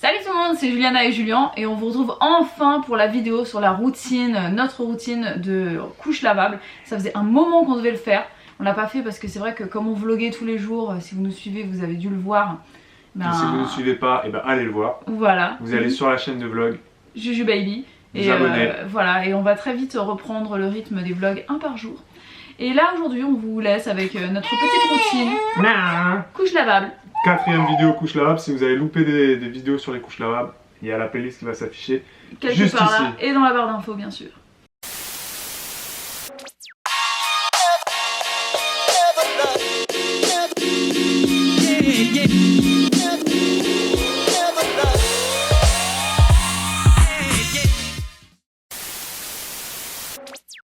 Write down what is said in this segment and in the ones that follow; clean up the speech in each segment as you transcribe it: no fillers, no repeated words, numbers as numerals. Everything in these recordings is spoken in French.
Salut tout le monde, c'est Juliana et Julien et on vous retrouve enfin pour la vidéo sur la routine, notre routine de couche lavable. Ça faisait un moment qu'on devait le faire, on l'a pas fait parce que c'est vrai que comme on vloguait tous les jours, si vous nous suivez vous avez dû le voir. Ben... Si vous ne suivez pas, et ben allez le voir. Voilà. Vous allez sur la chaîne de vlog Juju Baby. Et voilà, et on va très vite reprendre le rythme des vlogs un par jour. Et là aujourd'hui on vous laisse avec notre petite routine couche lavable. 4e vidéo couche lavable. Si vous avez loupé des vidéos sur les couches lavables, il y a la playlist qui va s'afficher quelque part là et dans la barre d'infos bien sûr.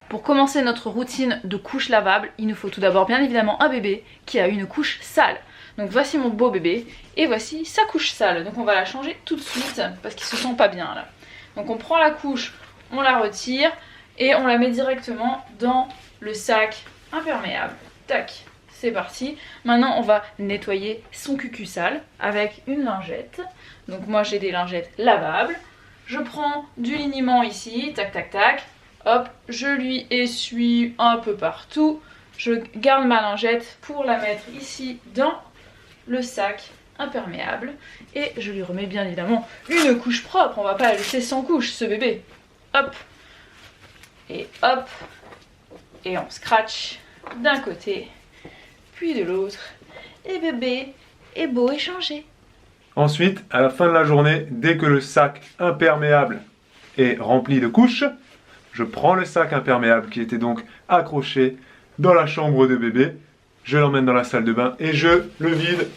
Pour commencer notre routine de couche lavable, il nous faut tout d'abord bien évidemment un bébé qui a une couche sale. Donc voici mon beau bébé et voici sa couche sale. Donc on va la changer tout de suite parce qu'il se sent pas bien là. Donc on prend la couche, on la retire et on la met directement dans le sac imperméable. Tac, c'est parti. Maintenant on va nettoyer son cucu sale avec une lingette. Donc moi j'ai des lingettes lavables. Je prends du liniment ici, tac tac tac. Hop, je lui essuie un peu partout. Je garde ma lingette pour la mettre ici dans le sac imperméable. Et je lui remets bien évidemment une couche propre. On va pas la laisser sans couche, ce bébé. Hop. Et hop. Et on scratch d'un côté, puis de l'autre. Et bébé est beau et changé. Ensuite, à la fin de la journée, dès que le sac imperméable est rempli de couches, je prends le sac imperméable qui était donc accroché dans la chambre de bébé, je l'emmène dans la salle de bain et je le vide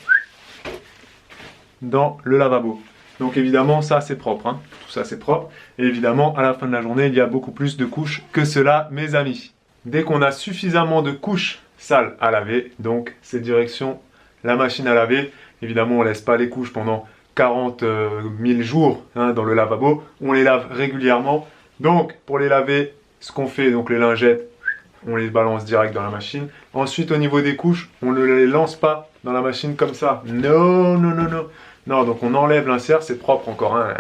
dans le lavabo. Donc évidemment ça c'est propre, hein. Tout ça c'est propre. Et évidemment à la fin de la journée il y a beaucoup plus de couches que cela mes amis. Dès qu'on a suffisamment de couches sales à laver, donc c'est direction la machine à laver. Évidemment on ne laisse pas les couches pendant 40 000 jours hein, dans le lavabo, on les lave régulièrement. Donc, pour les laver, ce qu'on fait, donc les lingettes, on les balance direct dans la machine. Ensuite, au niveau des couches, on ne les lance pas dans la machine comme ça. Non, non, non, non. Non, donc on enlève l'insert, c'est propre encore. Hein.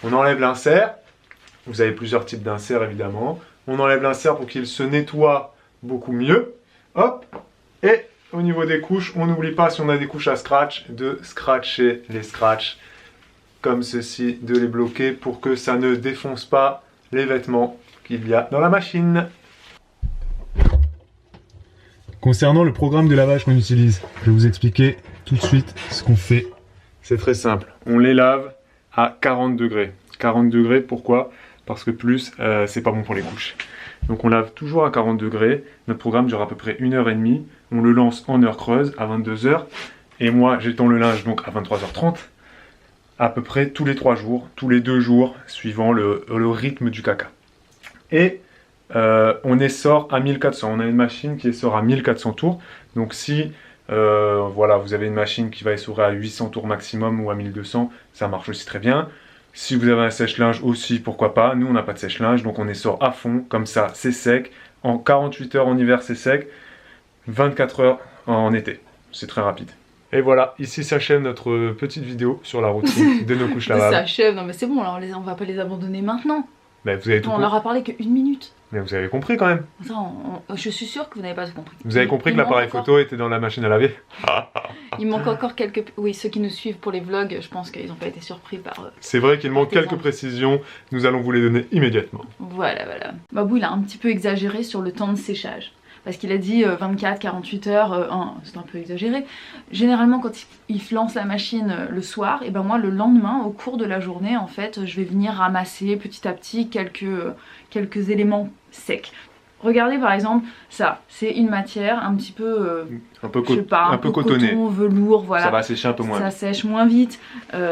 On enlève l'insert. Vous avez plusieurs types d'inserts, évidemment. On enlève l'insert pour qu'il se nettoie beaucoup mieux. Hop. Et au niveau des couches, on n'oublie pas, si on a des couches à scratch, de scratcher les scratchs comme ceci, de les bloquer pour que ça ne défonce pas les vêtements qu'il y a dans la machine. Concernant le programme de lavage qu'on utilise, je vais vous expliquer tout de suite ce qu'on fait. C'est très simple, on les lave à 40 degrés. 40 degrés, pourquoi? Parce que plus, c'est pas bon pour les couches. Donc on lave toujours à 40 degrés. Notre programme dure à peu près 1h30. On le lance en heure creuse à 22h. Et moi, j'étends le linge donc à 23h30. À peu près tous les 3 jours, tous les 2 jours, suivant le rythme du caca. Et on essore à 1400. On a une machine qui essore à 1400 tours. Donc si voilà, vous avez une machine qui va essorer à 800 tours maximum ou à 1200, ça marche aussi très bien. Si vous avez un sèche-linge aussi, pourquoi pas. Nous, on n'a pas de sèche-linge, donc on essore à fond. Comme ça, c'est sec. En 48 heures en hiver, c'est sec. 24 heures en été. C'est très rapide. Et voilà, ici s'achève notre petite vidéo sur la routine de nos couches lavables. Ça s'achève, non mais c'est bon, là, on va pas les abandonner maintenant. Mais vous avez tout on leur a parlé qu'une minute. Mais vous avez compris quand même. Attends, je suis sûre que vous n'avez pas tout compris. Vous avez compris que l'appareil photo était dans la machine à laver. Il manque encore quelques... Oui, ceux qui nous suivent pour les vlogs, je pense qu'ils n'ont pas été surpris par... C'est vrai qu'il manque quelques précisions, nous allons vous les donner immédiatement. Voilà, voilà. Babou, il a un petit peu exagéré sur le temps de séchage. Parce qu'il a dit 24-48 heures, c'est un peu exagéré. Généralement quand il lance la machine le soir, et ben moi le lendemain, au cours de la journée, en fait, je vais venir ramasser petit à petit quelques éléments secs. Regardez par exemple ça, c'est une matière un petit peu, je sais pas, un peu cotonnée, coton, velours, voilà. Ça va sécher un peu moins. Ça sèche moins vite.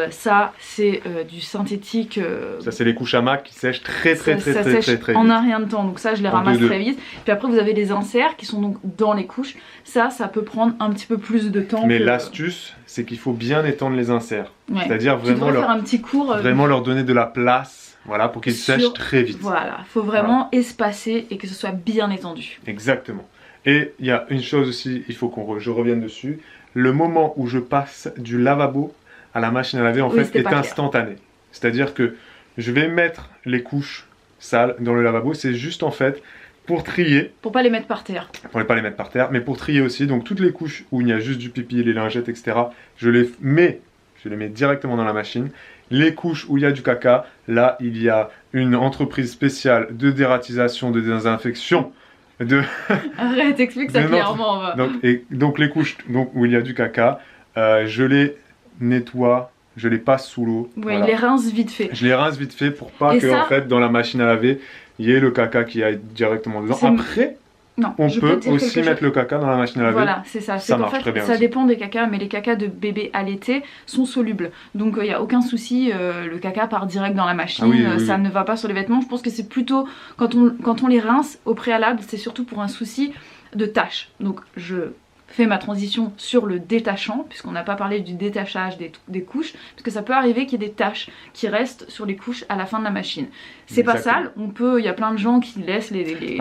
Ça c'est du synthétique. Ça c'est les couches à mac qui sèchent très vite. En un rien de temps, donc ça je les ramasse très vite. Puis après vous avez les inserts qui sont donc dans les couches. Ça peut prendre un petit peu plus de temps. Mais l'astuce, c'est qu'il faut bien étendre les inserts. Ouais. C'est-à-dire vraiment faire un petit cours, vraiment leur donner de la place. Voilà, pour qu'ils sèchent très vite. Voilà, il faut vraiment espacer et que ce soit bien étendu. Exactement. Et il y a une chose aussi, il faut je revienne dessus. Le moment où je passe du lavabo à la machine à laver en Oui, fait est instantané. C'est-à-dire que je vais mettre les couches sales dans le lavabo, c'est juste en fait pour trier. Pour pas les mettre par terre. Pour ne pas les mettre par terre, mais pour trier aussi. Donc toutes les couches où il y a juste du pipi, les lingettes, etc. Je les mets directement dans la machine. Les couches où il y a du caca, là il y a une entreprise spéciale de dératisation, de désinfection. Arrête, explique ça clairement. Donc les couches où il y a du caca, je les nettoie, je les passe sous l'eau. Oui, voilà. les rince vite fait. Je les rince vite fait pour pas que en fait dans la machine à laver, il y ait le caca qui aille directement dedans. Après, on peut aussi mettre le caca dans la machine à laver. Voilà, c'est ça. Ça marche très bien ça aussi. dépend des cacas, mais les cacas de bébé allaité sont solubles. Donc il n'y a aucun souci, le caca part direct dans la machine, ça ne va pas sur les vêtements. Je pense que c'est plutôt, quand on les rince au préalable, c'est surtout pour un souci de tâche. Donc je fais ma transition sur le détachant, puisqu'on n'a pas parlé du détachage des couches, parce que ça peut arriver qu'il y ait des taches qui restent sur les couches à la fin de la machine. C'est pas sale, il y a plein de gens qui laissent les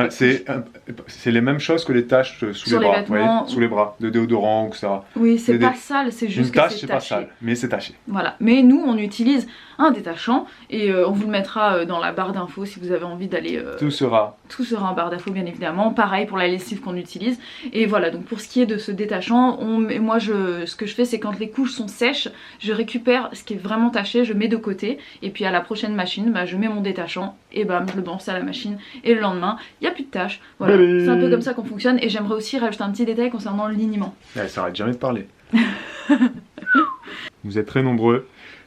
c'est les mêmes choses que les taches sous les bras, vêtements, sous les bras, de déodorant, etc. Oui, c'est pas sale, c'est juste que c'est taché. Une tache, c'est pas sale, mais c'est taché. Voilà, mais nous, on utilise un détachant, et on vous le mettra dans la barre d'infos si vous avez envie d'aller... Tout sera en barre d'infos, bien évidemment. Pareil pour la lessive qu'on utilise. Et voilà, donc pour ce qui est de ce détachant, ce que je fais, c'est quand les couches sont sèches, je récupère ce qui est vraiment taché, je mets de côté, et puis à la prochaine machine, je mets mon détachant, et bam, je le branche à la machine, et le lendemain, il n'y a plus de tâches. Voilà, c'est un peu comme ça qu'on fonctionne, et j'aimerais aussi rajouter un petit détail concernant le liniment. Elle s'arrête jamais de parler. Vous êtes très nombreux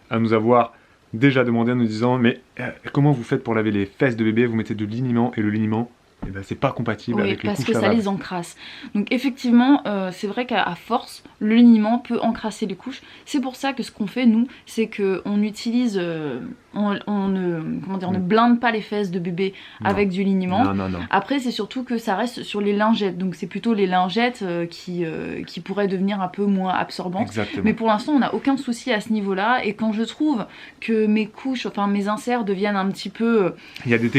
à nous avoir déjà demandé en nous disant mais comment vous faites pour laver les fesses de bébé? Vous mettez de liniment, et le liniment, eh ben, c'est pas compatible avec les couches lavables. Parce que ça les encrasse. Donc effectivement, c'est vrai qu'à force, le liniment peut encrasser les couches. C'est pour ça que ce qu'on fait, nous, c'est qu'on utilise... on ne blinde pas les fesses de bébé avec du liniment. Non. Après, c'est surtout que ça reste sur les lingettes. Donc c'est plutôt les lingettes qui pourraient devenir un peu moins absorbantes. Exactement. Mais pour l'instant, on n'a aucun souci à ce niveau-là. Et quand je trouve que mes couches, enfin mes inserts deviennent un petit peu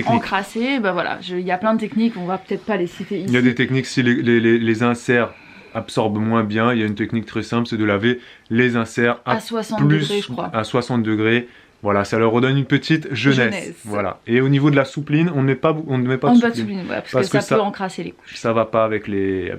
encrassés, bah voilà, il y a plein de techniques, on va peut-être pas les citer ici. Il y a des techniques, si les inserts absorbent moins bien, il y a une technique très simple, c'est de laver les inserts à 60 degrés, je crois. À 60 degrés. Voilà, ça leur redonne une petite jeunesse. Voilà. Et au niveau de la soupline, on ne met pas de soupline. Voilà, parce que ça peut encrasser les couches. Ça va pas avec les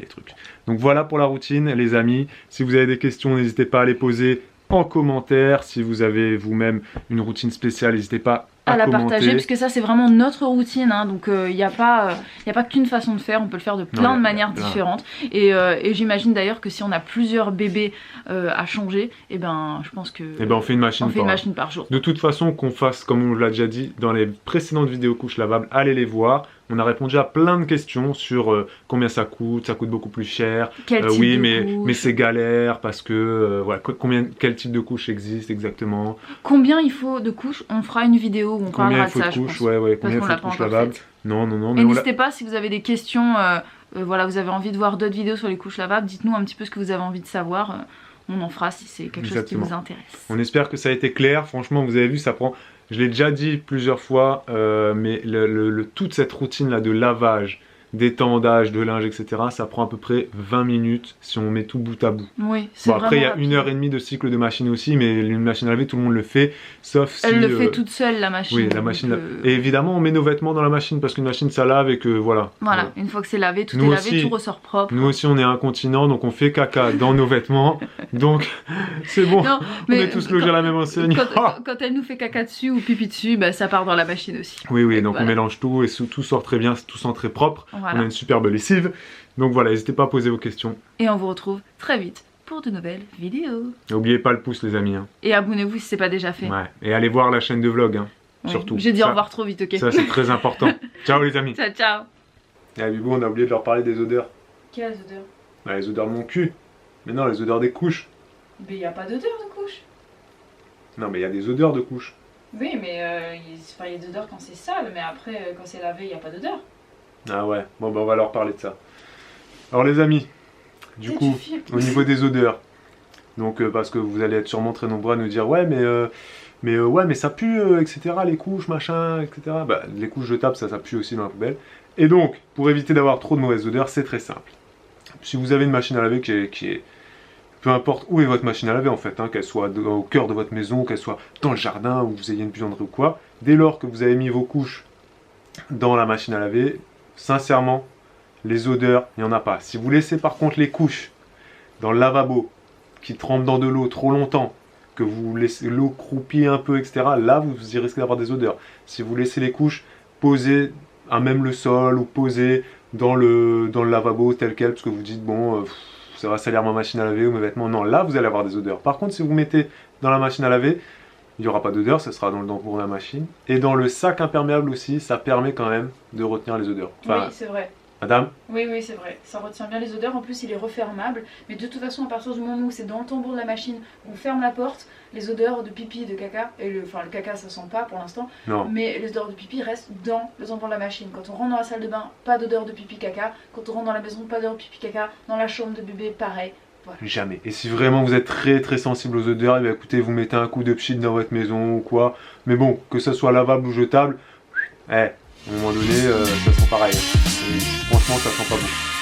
trucs. Donc voilà pour la routine, les amis. Si vous avez des questions, n'hésitez pas à les poser en commentaire. Si vous avez vous-même une routine spéciale, n'hésitez pas à la commenter. Partager, parce que ça c'est vraiment notre routine, hein, donc il n'y a pas qu'une façon de faire, on peut le faire de plein de manières différentes, et j'imagine d'ailleurs que si on a plusieurs bébés à changer, et ben je pense que on fait une machine par jour. De toute façon, qu'on fasse comme on l'a déjà dit dans les précédentes vidéos couches lavables, allez les voir. On a répondu à plein de questions sur combien ça coûte beaucoup plus cher. Oui, mais c'est galère parce que voilà, quel type de couche existe exactement. Combien il faut de couches? On fera une vidéo où on parlera de ça. Combien il faut de couches lavables? Non. Et n'hésitez pas si vous avez des questions, voilà, vous avez envie de voir d'autres vidéos sur les couches lavables, dites-nous un petit peu ce que vous avez envie de savoir. On en fera si c'est quelque chose qui vous intéresse. On espère que ça a été clair. Franchement, vous avez vu, ça prend... Je l'ai déjà dit plusieurs fois, mais toute cette routine-là de lavage, d'étendage, de linge, etc., ça prend à peu près 20 minutes si on met tout bout à bout. Oui, c'est vraiment après, il y a 1h30 de cycle de machine aussi, mais une machine à laver, tout le monde le fait, sauf si... Elle le fait toute seule, la machine. Oui, la machine. Et évidemment, on met nos vêtements dans la machine, parce qu'une machine, ça lave et que voilà. Voilà, une fois que c'est lavé, tout est lavé, tout ressort propre. Nous aussi, on est incontinents, donc on fait caca dans nos vêtements, donc c'est bon, on est tous logés à la même enseigne. Quand elle nous fait caca dessus ou pipi dessus, bah, ça part dans la machine aussi. Oui, donc on mélange tout et tout sort très bien, tout sent très propre. Voilà. On a une superbe lessive. Donc voilà, n'hésitez pas à poser vos questions. Et on vous retrouve très vite pour de nouvelles vidéos. N'oubliez pas le pouce, les amis. Et abonnez-vous si c'est pas déjà fait. Ouais. Et allez voir la chaîne de vlog, surtout. J'ai dit au revoir trop vite, ok. Ça, c'est très important. Ciao, les amis. Ciao. Et à Bibou, on a oublié de leur parler des odeurs. Quelles odeurs? Les odeurs de mon cul. Mais non, les odeurs des couches. Mais il n'y a pas d'odeur de couche. Non, mais il y a des odeurs de couches. Oui, mais il y a des odeurs quand c'est sale, mais après, quand c'est lavé, il n'y a pas d'odeur. Ah ouais, bon on va leur parler de ça. Alors les amis, du coup, au niveau des odeurs, donc parce que vous allez être sûrement très nombreux à nous dire ouais mais ça pue, etc. les couches, machin, etc. Bah, les couches jetables, ça pue aussi dans la poubelle. Et donc, pour éviter d'avoir trop de mauvaises odeurs, c'est très simple. Si vous avez une machine à laver qui est peu importe où est votre machine à laver en fait, hein, qu'elle soit au cœur de votre maison, qu'elle soit dans le jardin, ou vous ayez une buanderie ou quoi, dès lors que vous avez mis vos couches dans la machine à laver, sincèrement, les odeurs, il n'y en a pas. Si vous laissez par contre les couches dans le lavabo, qui trempent dans de l'eau trop longtemps, que vous laissez l'eau croupir un peu, etc., là vous y risquez d'avoir des odeurs. Si vous laissez les couches posées à même le sol, ou posées dans le lavabo tel quel, parce que vous dites, bon, ça va salir ma machine à laver ou mes vêtements, non, là vous allez avoir des odeurs. Par contre, si vous mettez dans la machine à laver, il n'y aura pas d'odeur, ça sera dans le dampour de la machine. Et dans le sac imperméable aussi, ça permet quand même de retenir les odeurs. Enfin, oui, c'est vrai. Madame? Oui, oui, c'est vrai. Ça retient bien les odeurs. En plus, il est refermable. Mais de toute façon, à partir du moment où c'est dans le tambour de la machine, on ferme la porte, les odeurs de pipi et de caca, et le caca, ça sent pas pour l'instant, mais les odeurs de pipi restent dans le tambour de la machine. Quand on rentre dans la salle de bain, pas d'odeur de pipi caca. Quand on rentre dans la maison, pas d'odeur de pipi caca. Dans la chambre de bébé, pareil. Voilà. Jamais. Et si vraiment vous êtes très très sensible aux odeurs, eh bien, écoutez, vous mettez un coup de pchit dans votre maison ou quoi. Mais bon, que ça soit lavable ou jetable, à un moment donné, ça sent pareil. Et franchement, ça sent pas bon.